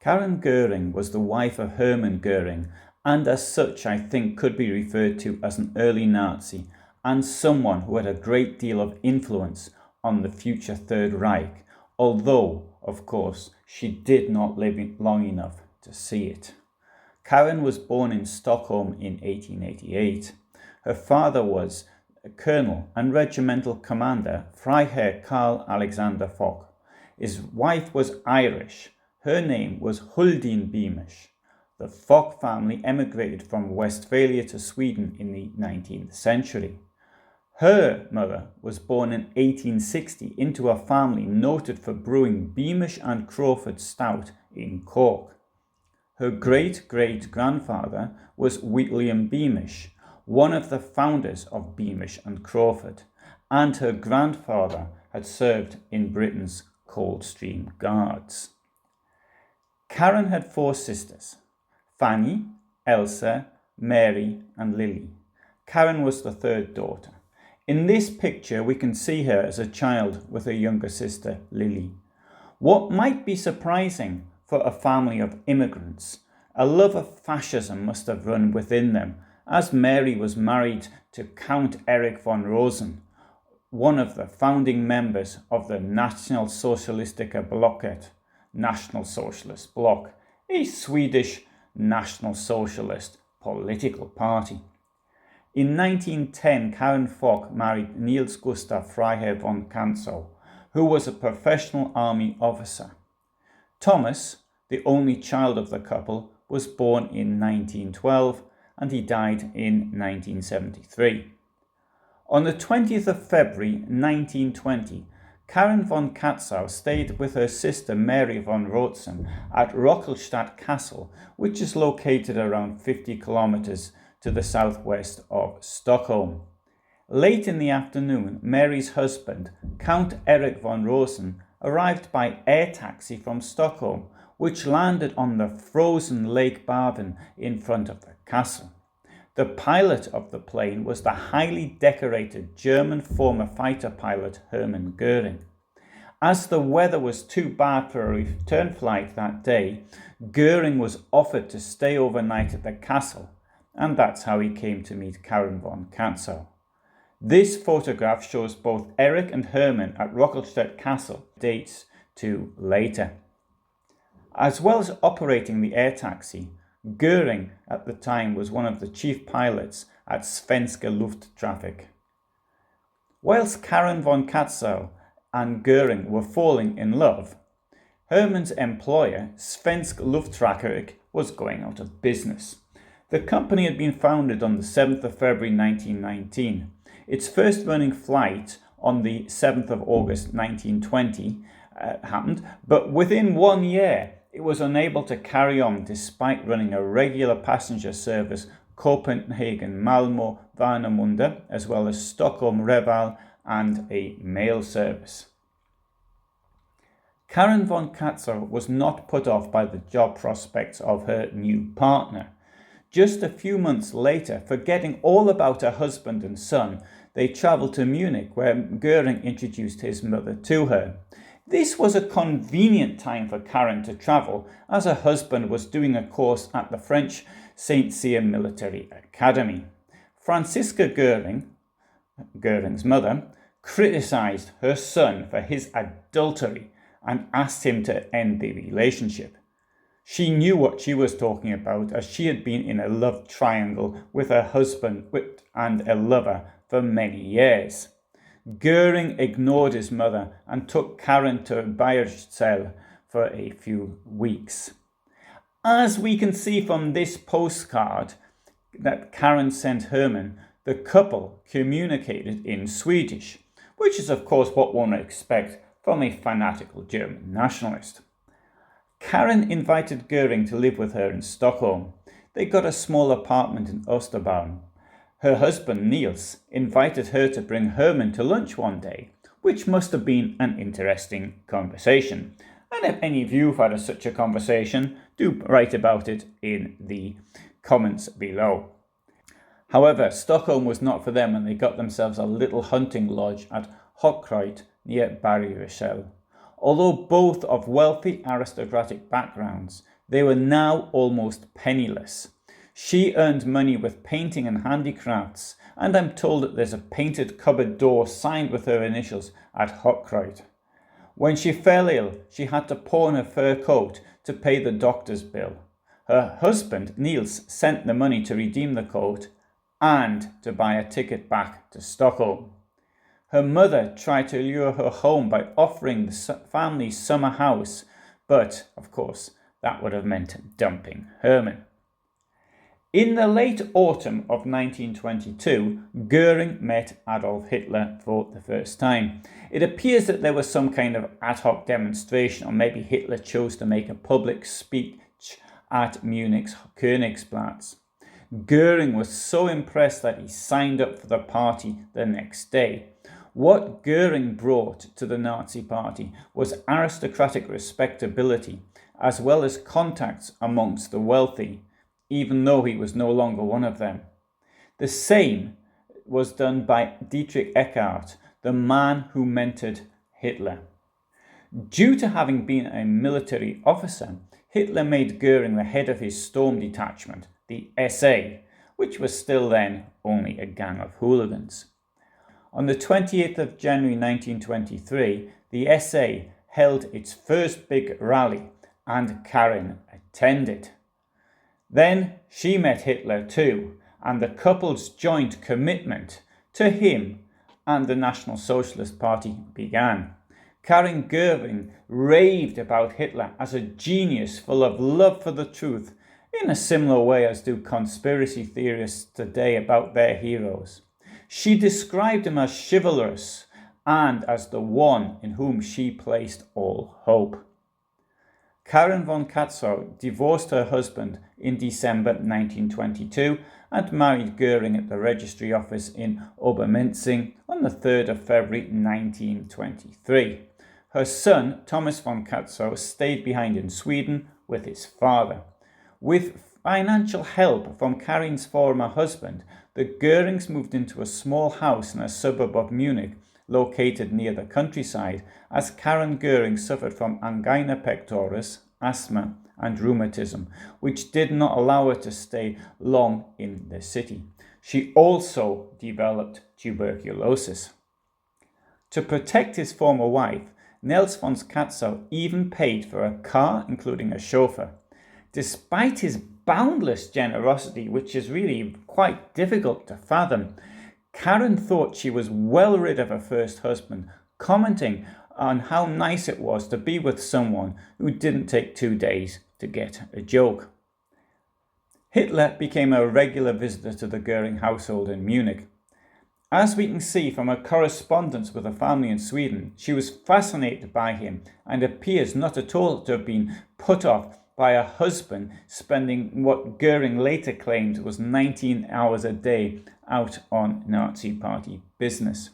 Carin Göring was the wife of Hermann Göring, and as such I think could be referred to as an early Nazi and someone who had a great deal of influence on the future Third Reich, although, of course, she did not live long enough to see it. Carin was born in Stockholm in 1888. Her father was a colonel and regimental commander Freiherr Carl Alexander Fock. His wife was Irish. Her name was Huldine Beamish. The Fock family emigrated from Westphalia to Sweden in the 19th century. Her mother was born in 1860 into a family noted for brewing Beamish and Crawford Stout in Cork. Her great-great-grandfather was William Beamish, one of the founders of Beamish and Crawford, and her grandfather had served in Britain's Coldstream Guards. Carin had 4 sisters, Fanny, Elsa, Mary and Lily. Carin was the 3rd daughter. In this picture we can see her as a child with her younger sister Lily. What might be surprising for a family of immigrants, a love of fascism must have run within them, as Mary was married to Count Erich von Rosen, one of the founding members of the National Socialistische Blocket, National Socialist Bloc, a Swedish National Socialist political party. In 1910, Carin Fock married Niels Gustav von Kantzow, who was a professional army officer. Thomas, the only child of the couple, was born in 1912 and he died in 1973. On the 20th of February 1920, Carin von Kantzow stayed with her sister Mary von Rosen at Rockelstad Castle, which is located around 50 kilometers to the southwest of Stockholm. Late in the afternoon, Mary's husband, Count Erich von Rosen, arrived by air taxi from Stockholm, which landed on the frozen Lake Baden in front of the castle. The pilot of the plane was the highly decorated German former fighter pilot Hermann Göring. As the weather was too bad for a return flight that day, Göring was offered to stay overnight at the castle, and that's how he came to meet Carin von Kantzow. This photograph shows both Erich and Hermann at Rockelstad Castle, dates to later. As well as operating the air taxi, Göring at the time was one of the chief pilots at Svenska Lufttrafik. Whilst Carin von Kantzow and Göring were falling in love, Hermann's employer, Svenska Lufttrafik, was going out of business. The company had been founded on the 7th of February 1919. Its first running flight on the 7th of August 1920 happened, but within 1 year it was unable to carry on despite running a regular passenger service Copenhagen-Malmö Warnemünde, as well as Stockholm-Reval and a mail service. Carin von Kantzow was not put off by the job prospects of her new partner. Just a few months later, forgetting all about her husband and son, they travelled to Munich, where Göring introduced his mother to her. This was a convenient time for Carin to travel, as her husband was doing a course at the French St. Cyr Military Academy. Franziska Göring, Göring's mother, criticised her son for his adultery and asked him to end the relationship. She knew what she was talking about, as she had been in a love triangle with her husband and a lover for many years. Göring ignored his mother and took Carin to Biography for a few weeks. As we can see from this postcard that Carin sent Hermann, the couple communicated in Swedish, which is of course what one would expect from a fanatical German nationalist. Carin invited Göring to live with her in Stockholm. They got a small apartment in Östermalm. Her husband Niels invited her to bring Hermann to lunch one day, which must have been an interesting conversation. And if any of you have had such a conversation, do write about it in the comments below. However, Stockholm was not for them, and they got themselves a little hunting lodge at Hockreut near Biography. Although both of wealthy aristocratic backgrounds, they were now almost penniless. She earned money with painting and handicrafts, and I'm told that there's a painted cupboard door signed with her initials at Rockelstad. When she fell ill, she had to pawn her fur coat to pay the doctor's bill. Her husband, Niels, sent the money to redeem the coat and to buy a ticket back to Stockholm. Her mother tried to lure her home by offering the family's summer house, but, of course, that would have meant dumping Hermann. In the late autumn of 1922, Göring met Adolf Hitler for the first time. It appears that there was some kind of ad hoc demonstration, or maybe Hitler chose to make a public speech at Munich's Königsplatz. Göring was so impressed that he signed up for the party the next day. What Göring brought to the Nazi Party was aristocratic respectability, as well as contacts amongst the wealthy, even though he was no longer one of them. The same was done by Dietrich Eckart, the man who mentored Hitler. Due to having been a military officer, Hitler made Göring the head of his storm detachment, the SA, which was still then only a gang of hooligans. On the 28th of January 1923, the SA held its first big rally, and Carin attended. Then she met Hitler too, and the couple's joint commitment to him and the National Socialist Party began. Carin Göring raved about Hitler as a genius full of love for the truth, in a similar way as do conspiracy theorists today about their heroes. She described him as chivalrous and as the one in whom she placed all hope. Carin von Kantzow divorced her husband in December 1922 and married Göring at the registry office in Obermenzing on the 3rd of February 1923. Her son, Thomas von Kantzow, stayed behind in Sweden with his father. With financial help from Carin's former husband, the Görings moved into a small house in a suburb of Munich, located near the countryside, as Carin Göring suffered from angina pectoris, asthma, and rheumatism, which did not allow her to stay long in the city. She also developed tuberculosis. To protect his former wife, Niels von Kantzow even paid for a car, including a chauffeur. Despite his boundless generosity, which is really quite difficult to fathom, Carin thought she was well rid of her first husband, commenting on how nice it was to be with someone who didn't take 2 days to get a joke. Hitler became a regular visitor to the Göring household in Munich. As we can see from her correspondence with her family in Sweden, she was fascinated by him and appears not at all to have been put off by her husband spending what Göring later claimed was 19 hours a day out on Nazi Party business.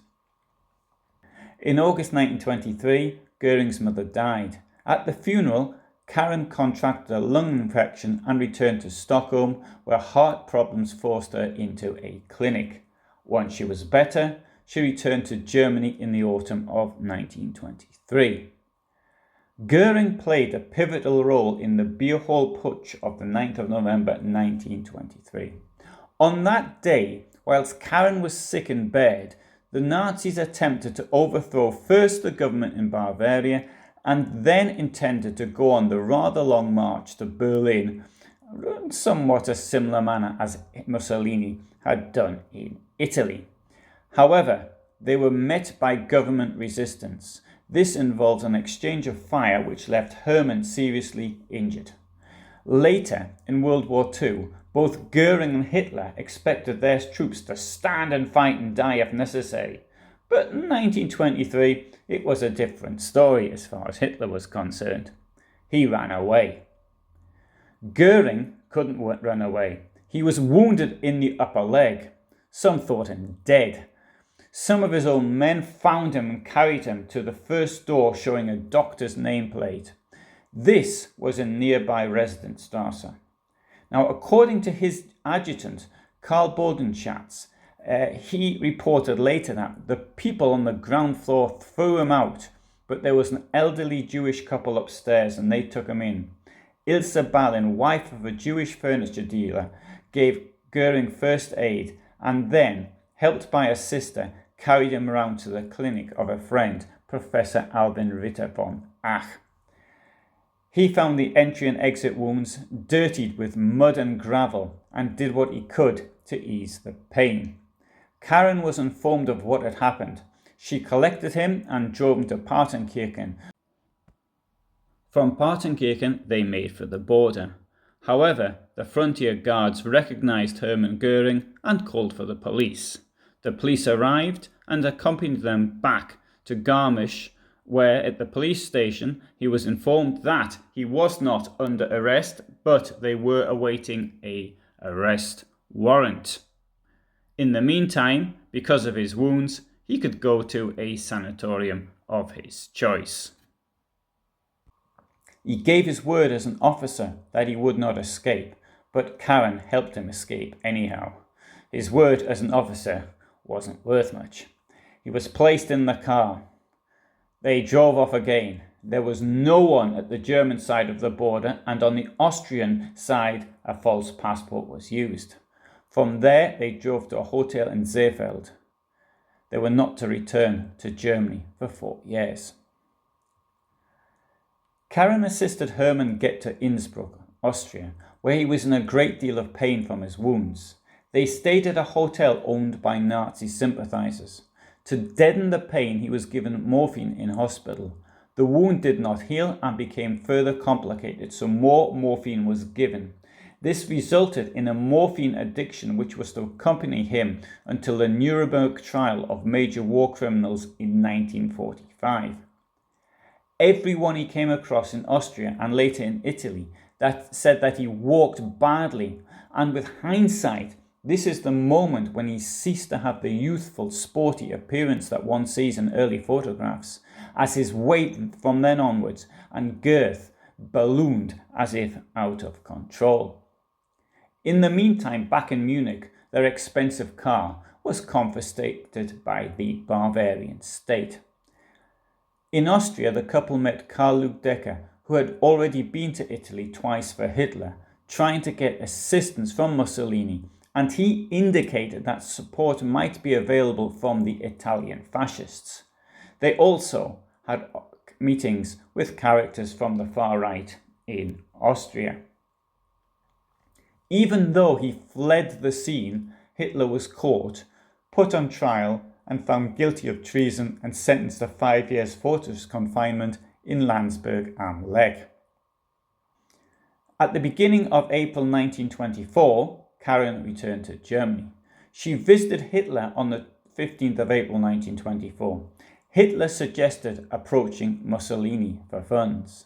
In August 1923, Göring's mother died. At the funeral, Carin contracted a lung infection and returned to Stockholm, where heart problems forced her into a clinic. Once she was better, she returned to Germany in the autumn of 1923. Göring played a pivotal role in the beer hall putsch of the 9th of November 1923. On that day, whilst Carin was sick in bed, the Nazis attempted to overthrow first the government in Bavaria and then intended to go on the rather long march to Berlin, in somewhat a similar manner as Mussolini had done in Italy. However, they were met by government resistance. This involved an exchange of fire which left Hermann seriously injured. Later, in World War II, both Göring and Hitler expected their troops to stand and fight and die if necessary. But in 1923, it was a different story as far as Hitler was concerned. He ran away. Göring couldn't run away. He was wounded in the upper leg. Some thought him dead. Some of his own men found him and carried him to the first door showing a doctor's nameplate. This was in nearby Residenzstrasse. Now, according to his adjutant, Karl Bodenschatz, he reported later that the people on the ground floor threw him out but there was an elderly Jewish couple upstairs and they took him in. Ilse Ballin, wife of a Jewish furniture dealer, gave Göring first aid and then, helped by a sister, carried him around to the clinic of a friend, Professor Albin Ritter von Ach. He found the entry and exit wounds dirtied with mud and gravel and did what he could to ease the pain. Carin was informed of what had happened. She collected him and drove him to Partenkirchen. From Partenkirchen they made for the border. However, the frontier guards recognized Hermann Göring and called for the police. The police arrived and accompanied them back to Garmisch, where at the police station he was informed that he was not under arrest, but they were awaiting an arrest warrant. In the meantime, because of his wounds, he could go to a sanatorium of his choice. He gave his word as an officer that he would not escape, but Carin helped him escape anyhow. His word as an officer wasn't worth much. He was placed in the car. They drove off again. There was no one at the German side of the border, and on the Austrian side a false passport was used. From there they drove to a hotel in Seefeld. They were not to return to Germany for 4 years. Carin assisted Hermann get to Innsbruck, Austria, where he was in a great deal of pain from his wounds. They stayed at a hotel owned by Nazi sympathizers. To deaden the pain, he was given morphine in hospital. The wound did not heal and became further complicated, so more morphine was given. This resulted in a morphine addiction which was to accompany him until the Nuremberg trial of major war criminals in 1945. Everyone he came across in Austria and later in Italy said that he walked badly, and with hindsight, this is the moment when he ceased to have the youthful, sporty appearance that one sees in early photographs, as his weight from then onwards and girth ballooned as if out of control. In the meantime, back in Munich, their expensive car was confiscated by the Bavarian state. In Austria, the couple met Karl Lüdecker, who had already been to Italy twice for Hitler, trying to get assistance from Mussolini, and he indicated that support might be available from the Italian fascists. They also had meetings with characters from the far right in Austria. Even though he fled the scene, Hitler was caught, put on trial, and found guilty of treason and sentenced to 5 years fortress confinement in Landsberg am Lech. At the beginning of April 1924, Carin returned to Germany. She visited Hitler on the 15th of April 1924. Hitler suggested approaching Mussolini for funds.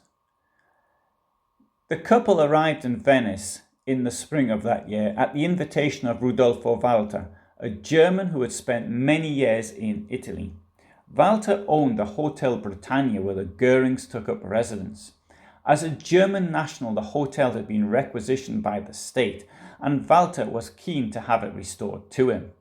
The couple arrived in Venice in the spring of that year at the invitation of Rudolfo Walter, a German who had spent many years in Italy. Walter owned the Hotel Britannia where the Görings took up residence. As a German national, the hotel had been requisitioned by the state, and Walter was keen to have it restored to him.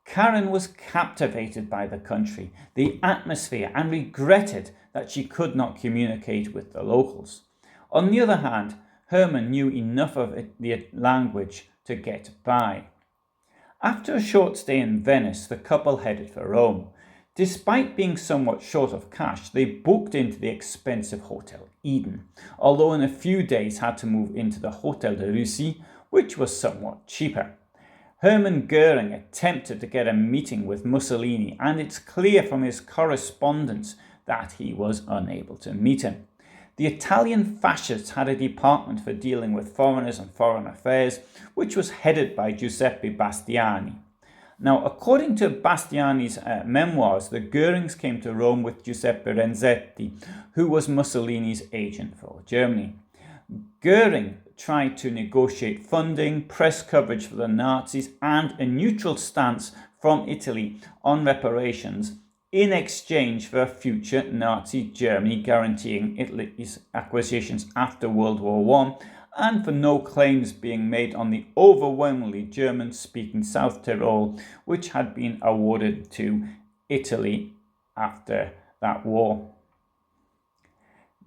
Carin was captivated by the country, the atmosphere, and regretted that she could not communicate with the locals. On the other hand, Hermann knew enough of the language to get by. After a short stay in Venice, the couple headed for Rome. Despite being somewhat short of cash, they booked into the expensive Hotel Eden, although in a few days had to move into the Hotel de Russie, which was somewhat cheaper. Hermann Göring attempted to get a meeting with Mussolini, and it's clear from his correspondence that he was unable to meet him. The Italian fascists had a department for dealing with foreigners and foreign affairs, which was headed by Giuseppe Bastiani. Now, according to Bastiani's memoirs, the Görings came to Rome with Giuseppe Renzetti, who was Mussolini's agent for Germany. Göring tried to negotiate funding, press coverage for the Nazis, and a neutral stance from Italy on reparations in exchange for a future Nazi Germany guaranteeing Italy's acquisitions after World War I, and for no claims being made on the overwhelmingly German-speaking South Tyrol, which had been awarded to Italy after that war.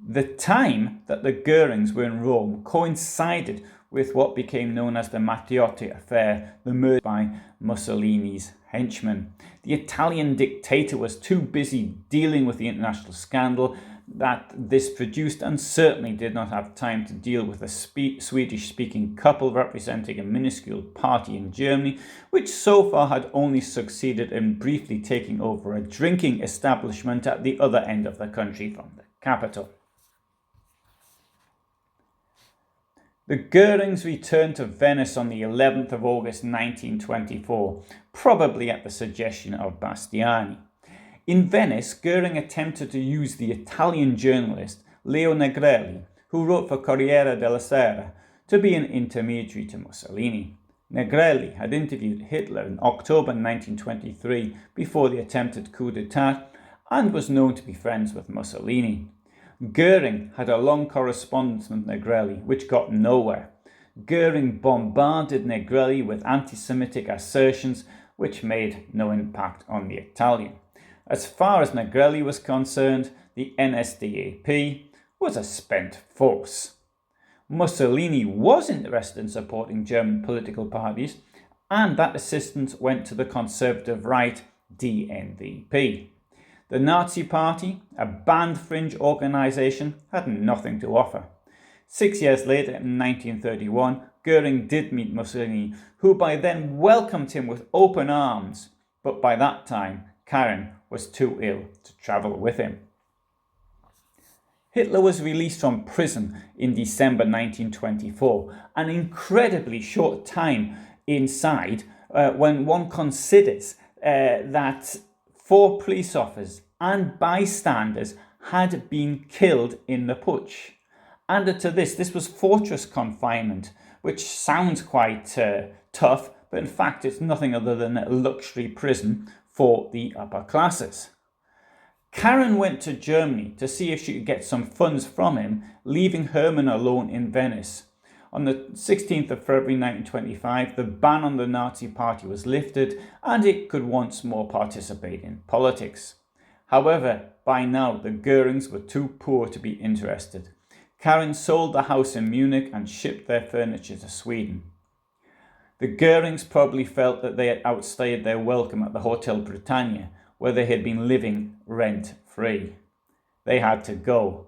The time that the Görings were in Rome coincided with what became known as the Matteotti affair, the murder by Mussolini's henchmen. The Italian dictator was too busy dealing with the international scandal that this produced, and certainly did not have time to deal with a Swedish-speaking couple representing a minuscule party in Germany, which so far had only succeeded in briefly taking over a drinking establishment at the other end of the country from the capital. The Görings returned to Venice on the 11th of August 1924, probably at the suggestion of Bastiani. In Venice, Göring attempted to use the Italian journalist Leo Negrelli, who wrote for Corriere della Sera, to be an intermediary to Mussolini. Negrelli had interviewed Hitler in October 1923 before the attempted coup d'etat and was known to be friends with Mussolini. Göring had a long correspondence with Negrelli, which got nowhere. Göring bombarded Negrelli with anti-Semitic assertions, which made no impact on the Italian. As far as Negrelli was concerned, the NSDAP was a spent force. Mussolini was interested in supporting German political parties, and that assistance went to the conservative right DNVP. The Nazi Party, a banned fringe organisation, had nothing to offer. 6 years later, in 1931, Göring did meet Mussolini, who by then welcomed him with open arms, but by that time, Carin was too ill to travel with him. Hitler was released from prison in December 1924, an incredibly short time inside when one considers that 4 police officers and bystanders had been killed in the putsch. Added to this was fortress confinement, which sounds quite tough, but in fact it's nothing other than a luxury prison for the upper classes. Carin went to Germany to see if she could get some funds from him, leaving Hermann alone in Venice. On the 16th of February 1925, the ban on the Nazi Party was lifted and it could once more participate in politics. However, by now the Görings were too poor to be interested. Carin sold the house in Munich and shipped their furniture to Sweden. The Görings probably felt that they had outstayed their welcome at the Hotel Britannia, where they had been living rent-free. They had to go.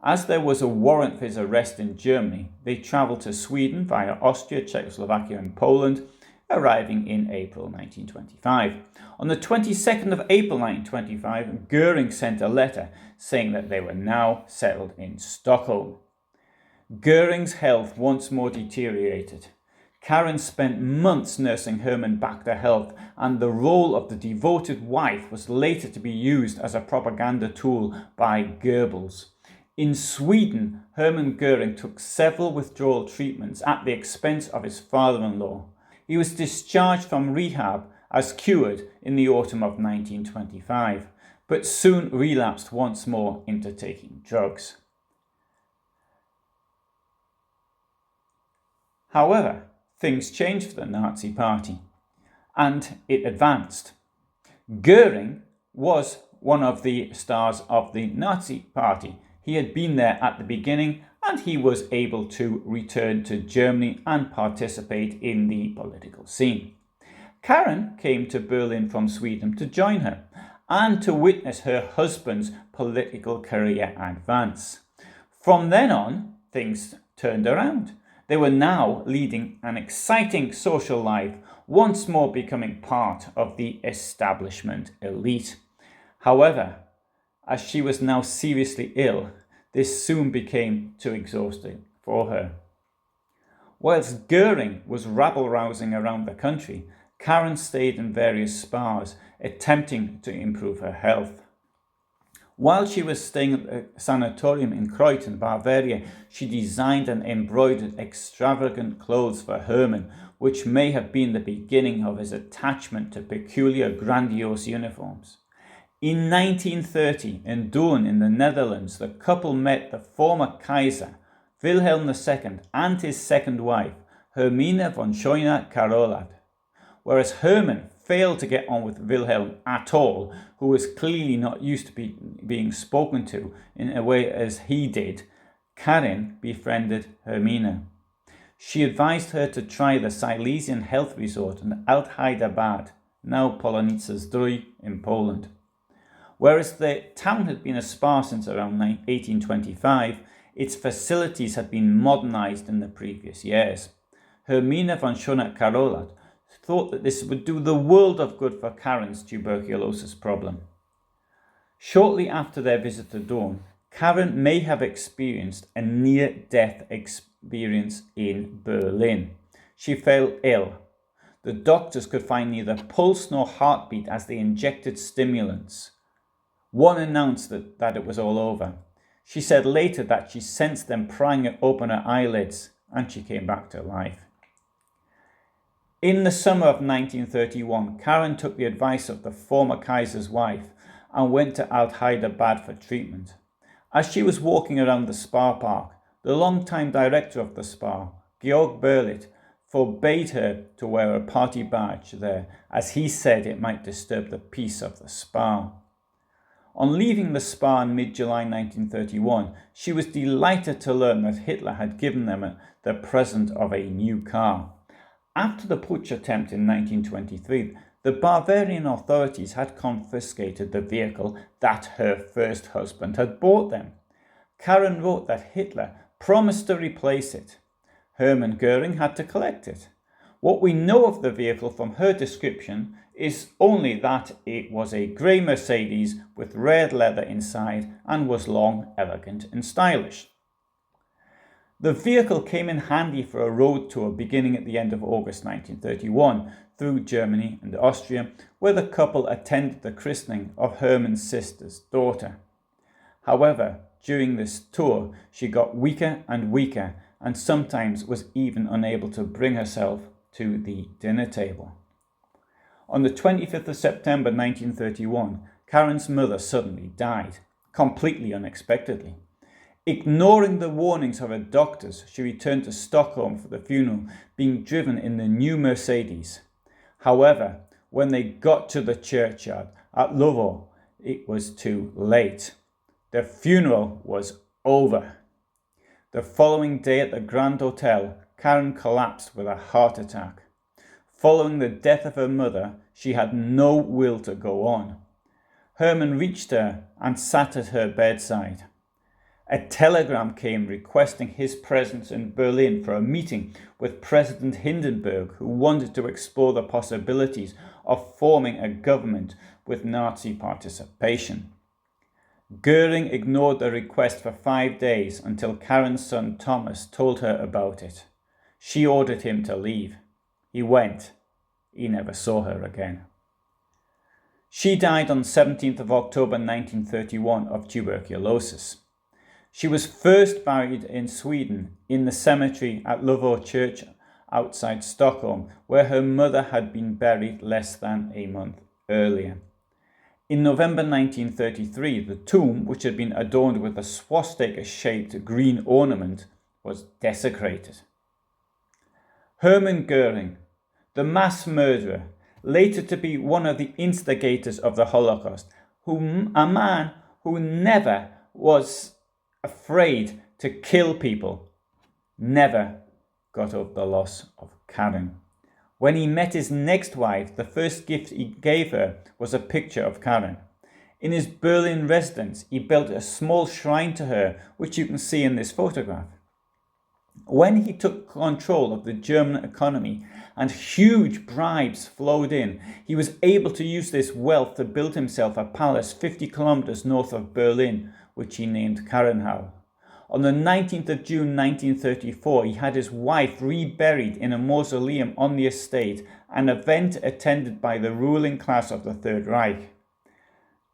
As there was a warrant for his arrest in Germany, they travelled to Sweden via Austria, Czechoslovakia and Poland, arriving in April 1925. On the 22nd of April 1925, Göring sent a letter saying that they were now settled in Stockholm. Göring's health once more deteriorated. Carin spent months nursing Hermann back to health, and the role of the devoted wife was later to be used as a propaganda tool by Goebbels. In Sweden, Hermann Göring took several withdrawal treatments at the expense of his father-in-law. He was discharged from rehab as cured in the autumn of 1925, but soon relapsed once more into taking drugs. However, things changed for the Nazi Party, and it advanced. Göring was one of the stars of the Nazi Party. He had been there at the beginning, and he was able to return to Germany and participate in the political scene. Carin came to Berlin from Sweden to join her and to witness her husband's political career advance. From then on, things turned around. They were now leading an exciting social life, once more becoming part of the establishment elite. However, as she was now seriously ill, this soon became too exhausting for her. Whilst Göring was rabble-rousing around the country, Carin stayed in various spas, attempting to improve her health. While she was staying at a sanatorium in Kreuthen, Bavaria, she designed and embroidered extravagant clothes for Hermann, which may have been the beginning of his attachment to peculiar, grandiose uniforms. In 1930, in Doorn in the Netherlands, the couple met the former Kaiser, Wilhelm II, and his second wife, Hermine von Schoenach-Carolad. Whereas Hermann failed to get on with Wilhelm at all, who was clearly not used to being spoken to in a way as he did, Carin befriended Hermine. She advised her to try the Silesian health resort in Alt-Haida-Bad, now Polonice Zdrój in Poland. Whereas the town had been a spa since around 1825, its facilities had been modernised in the previous years. Hermine von Schöneck-Carolat thought that this would do the world of good for Carin's tuberculosis problem. Shortly after their visit to Dawn, Carin may have experienced a near-death experience in Berlin. She fell ill. The doctors could find neither pulse nor heartbeat as they injected stimulants. One announced that it was all over. She said later that she sensed them prying open her eyelids, and she came back to life. In the summer of 1931, Carin took the advice of the former Kaiser's wife and went to Alt-Haida-Bad for treatment. As she was walking around the spa park, the long-time director of the spa, Georg Berlit, forbade her to wear a party badge there, as he said it might disturb the peace of the spa. On leaving the spa in mid-July 1931, she was delighted to learn that Hitler had given them the present of a new car. After the putsch attempt in 1923, the Bavarian authorities had confiscated the vehicle that her first husband had bought them. Carin wrote that Hitler promised to replace it. Hermann Göring had to collect it. What we know of the vehicle from her description is only that it was a grey Mercedes with red leather inside and was long, elegant and stylish. The vehicle came in handy for a road tour beginning at the end of August 1931 through Germany and Austria, where the couple attended the christening of Hermann's sister's daughter. However, during this tour, she got weaker and weaker and sometimes was even unable to bring herself to the dinner table. On the 25th of September 1931, Carin's mother suddenly died, completely unexpectedly. Ignoring the warnings of her doctors, she returned to Stockholm for the funeral, being driven in the new Mercedes. However, when they got to the churchyard at Lvov, it was too late. The funeral was over. The following day at the Grand Hotel, Carin collapsed with a heart attack. Following the death of her mother, she had no will to go on. Hermann reached her and sat at her bedside. A telegram came requesting his presence in Berlin for a meeting with President Hindenburg, who wanted to explore the possibilities of forming a government with Nazi participation. Göring ignored the request for 5 days until Carin's son Thomas told her about it. She ordered him to leave. He went. He never saw her again. She died on 17th of October 1931 of tuberculosis. She was first buried in Sweden in the cemetery at Lvov Church outside Stockholm, where her mother had been buried less than a month earlier. In November 1933, the tomb, which had been adorned with a swastika-shaped green ornament, was desecrated. Hermann Göring, the mass murderer, later to be one of the instigators of the Holocaust, a man who never was afraid to kill people, never got over the loss of Carin. When he met his next wife, the first gift he gave her was a picture of Carin. In his Berlin residence, he built a small shrine to her, which you can see in this photograph. When he took control of the German economy and huge bribes flowed in, he was able to use this wealth to build himself a palace 50 kilometers north of Berlin, which he named Carinhal. On the 19th of June 1934, he had his wife reburied in a mausoleum on the estate, an event attended by the ruling class of the Third Reich.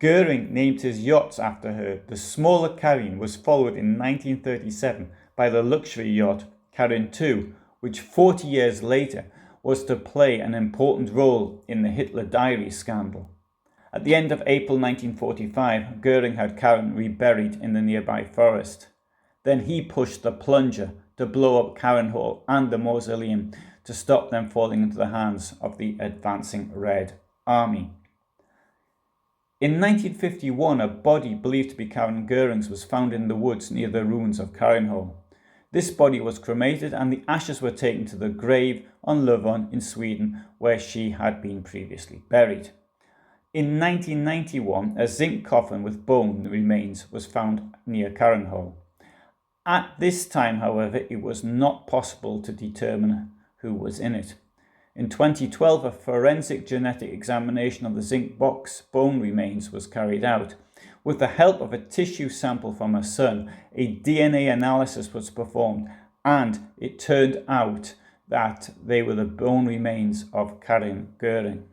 Göring named his yachts after her. The smaller Carin was followed in 1937 by the luxury yacht Carin II, which 40 years later was to play an important role in the Hitler diary scandal. At the end of April 1945, Göring had Carin reburied in the nearby forest. Then he pushed the plunger to blow up Carin Hall and the mausoleum to stop them falling into the hands of the advancing Red Army. In 1951, a body believed to be Carin Göring's was found in the woods near the ruins of Karinhall. This body was cremated and the ashes were taken to the grave on Lövön in Sweden, where she had been previously buried. In 1991, a zinc coffin with bone remains was found near Karinhall. At this time, however, it was not possible to determine who was in it. In 2012, a forensic genetic examination of the zinc box bone remains was carried out. With the help of a tissue sample from her son, a DNA analysis was performed, and it turned out that they were the bone remains of Carin Göring.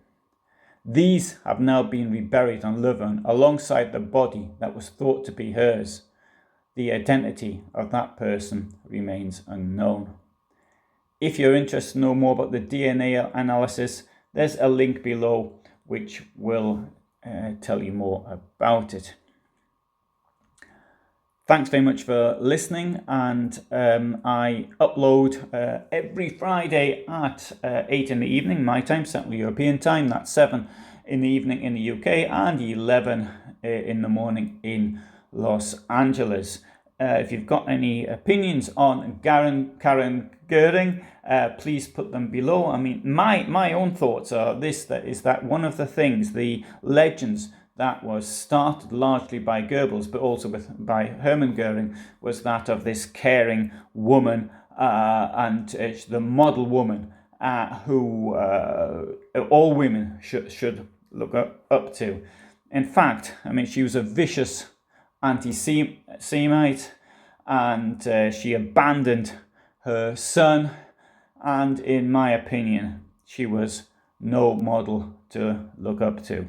These have now been reburied on Lövön alongside the body that was thought to be hers. The identity of that person remains unknown. If you're interested to know more about the DNA analysis, there's a link below which will tell you more about it. Thanks very much for listening, and I upload every Friday at 8 in the evening, my time, Central European time. That's 7 in the evening in the UK and 11 in the morning in Los Angeles. If you've got any opinions on Carin Göring, please put them below. I mean, my own thoughts are that one of the things, the legends that was started largely by Goebbels, but also by Hermann Göring, was that of this caring woman and the model woman who all women should look up to. In fact, I mean, she was a vicious anti-Semite, and she abandoned her son, and in my opinion, she was no model to look up to.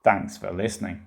Thanks for listening.